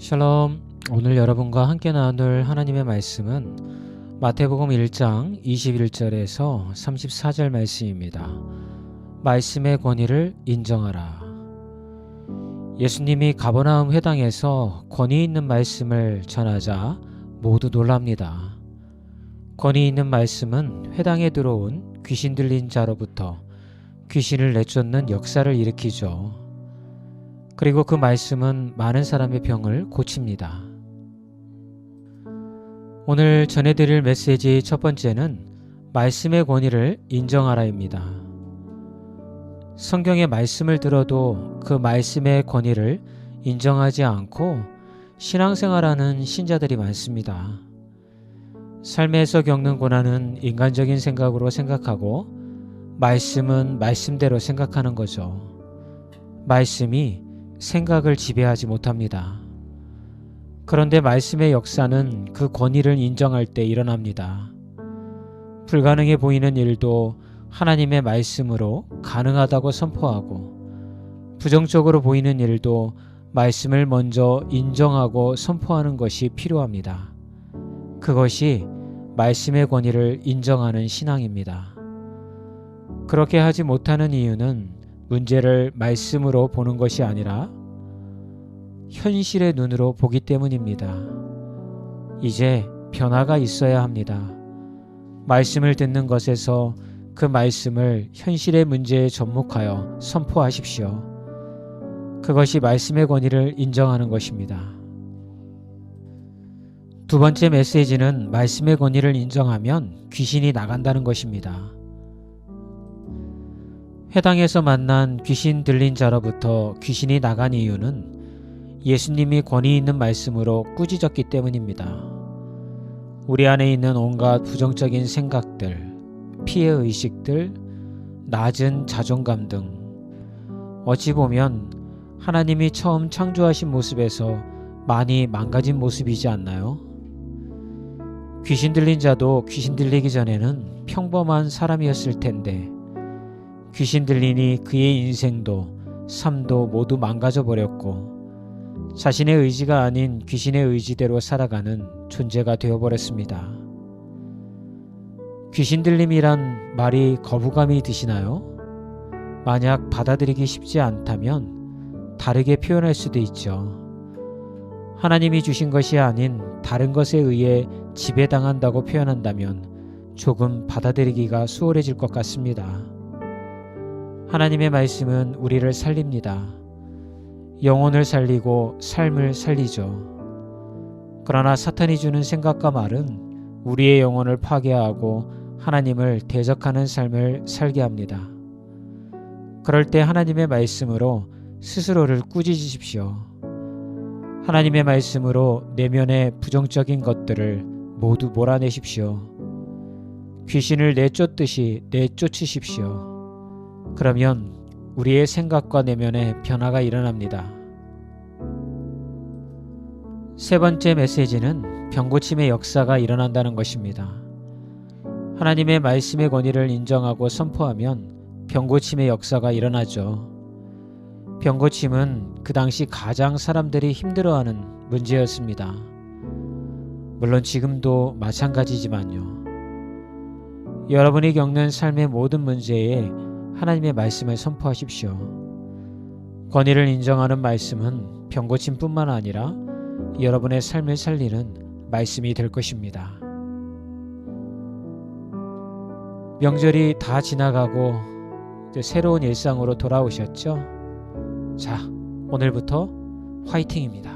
샬롬. 오늘 여러분과 함께 나눌 하나님의 말씀은 마태복음 1장 21절에서 34절 말씀입니다. 말씀의 권위를 인정하라. 예수님이 가버나움 회당에서 권위 있는 말씀을 전하자 모두 놀랍니다. 권위 있는 말씀은 회당에 들어온 귀신 들린 자로부터 귀신을 내쫓는 역사를 일으키죠. 그리고 그 말씀은 많은 사람의 병을 고칩니다. 오늘 전해드릴 메시지 첫 번째는 말씀의 권위를 인정하라입니다. 성경의 말씀을 들어도 그 말씀의 권위를 인정하지 않고 신앙생활하는 신자들이 많습니다. 삶에서 겪는 고난은 인간적인 생각으로 생각하고 말씀은 말씀대로 생각하는 거죠. 말씀이 생각을 지배하지 못합니다. 그런데 말씀의 역사는 그 권위를 인정할 때 일어납니다. 불가능해 보이는 일도 하나님의 말씀으로 가능하다고 선포하고, 부정적으로 보이는 일도 말씀을 먼저 인정하고 선포하는 것이 필요합니다. 그것이 말씀의 권위를 인정하는 신앙입니다. 그렇게 하지 못하는 이유는 문제를 말씀으로 보는 것이 아니라 현실의 눈으로 보기 때문입니다. 이제 변화가 있어야 합니다. 말씀을 듣는 것에서 그 말씀을 현실의 문제에 접목하여 선포하십시오. 그것이 말씀의 권위를 인정하는 것입니다. 두 번째 메시지는 말씀의 권위를 인정하면 귀신이 나간다는 것입니다. 회당에서 만난 귀신 들린 자로부터 귀신이 나간 이유는 예수님이 권위 있는 말씀으로 꾸짖었기 때문입니다. 우리 안에 있는 온갖 부정적인 생각들, 피해의식들, 낮은 자존감 등 어찌 보면 하나님이 처음 창조하신 모습에서 많이 망가진 모습이지 않나요? 귀신 들린 자도 귀신 들리기 전에는 평범한 사람이었을 텐데 귀신 들리니 그의 인생도 삶도 모두 망가져 버렸고 자신의 의지가 아닌 귀신의 의지대로 살아가는 존재가 되어버렸습니다. 귀신 들림이란 말이 거부감이 드시나요? 만약 받아들이기 쉽지 않다면 다르게 표현할 수도 있죠. 하나님이 주신 것이 아닌 다른 것에 의해 지배당한다고 표현한다면 조금 받아들이기가 수월해질 것 같습니다. 하나님의 말씀은 우리를 살립니다. 영혼을 살리고 삶을 살리죠. 그러나 사탄이 주는 생각과 말은 우리의 영혼을 파괴하고 하나님을 대적하는 삶을 살게 합니다. 그럴 때 하나님의 말씀으로 스스로를 꾸짖으십시오. 하나님의 말씀으로 내면의 부정적인 것들을 모두 몰아내십시오. 귀신을 내쫓듯이 내쫓으십시오. 그러면 우리의 생각과 내면에 변화가 일어납니다. 세 번째 메시지는 병고침의 역사가 일어난다는 것입니다. 하나님의 말씀의 권위를 인정하고 선포하면 병고침의 역사가 일어나죠. 병고침은 그 당시 가장 사람들이 힘들어하는 문제였습니다. 물론 지금도 마찬가지지만요. 여러분이 겪는 삶의 모든 문제에 하나님의 말씀을 선포하십시오. 권위를 인정하는 말씀은 병고침뿐만 아니라 여러분의 삶을 살리는 말씀이 될 것입니다. 명절이 다 지나가고 이제 새로운 일상으로 돌아오셨죠? 자, 오늘부터 화이팅입니다.